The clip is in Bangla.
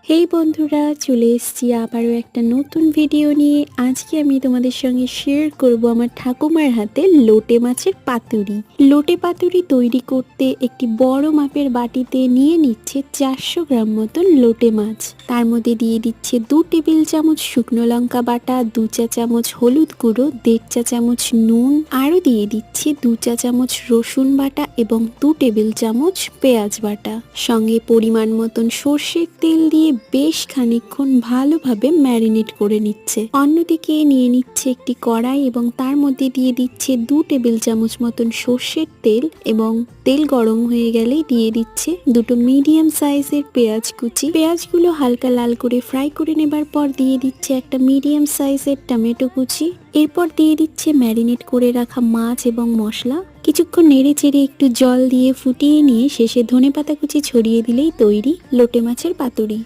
হেই বন্ধুরা, চলে এসেছি আবারও একটা নতুন ভিডিও নিয়ে। আজকে আমি তোমাদের সঙ্গে শেয়ার করব আমার ঠাকুমার হাতে লোটে মাছের পাতুরি। লোটে পাতুরি তৈরি করতে একটি বড় মাপের বাটিতে নিয়ে নিচ্ছে 400 গ্রাম মতন লোটে মাছ। তার মধ্যে দিয়ে দিচ্ছে 2 টেবিল চামচ শুকনো লঙ্কা বাটা, 2 চা চামচ হলুদ গুঁড়ো, 1.5 চা চামচ নুন, আরও দিয়ে দিচ্ছে 2 চা চামচ রসুন বাটা এবং 2 টেবিল চামচ পেঁয়াজ বাটা। সঙ্গে পরিমাণ মতন সর্ষের তেল দিয়ে বেশ খানিকক্ষণ ভালোভাবে ম্যারিনেট করে নিচ্ছে। অন্যদিকে নিয়ে নিচ্ছে একটি কড়াই এবং তার মধ্যে দিয়ে দিচ্ছে 2 টেবিল চামচ মতন সর্ষের তেল এবং তেল গরম হয়ে গেলেই দিয়ে দিচ্ছে দুটো মিডিয়াম সাইজের পেঁয়াজ কুচি। পেঁয়াজগুলো হালকা লাল করে ফ্রাই করে নেবার পর দিয়ে দিচ্ছে একটা মিডিয়াম সাইজের টমেটো কুচি। এরপর দিয়ে দিচ্ছে ম্যারিনেট করে রাখা মাছ এবং মশলা। কিছুক্ষণ নেড়ে চেড়ে একটু জল দিয়ে ফুটিয়ে নিয়ে শেষে ধনেপাতা কুচি ছড়িয়ে দিলেই তৈরি লোটে মাছের পাতুরি।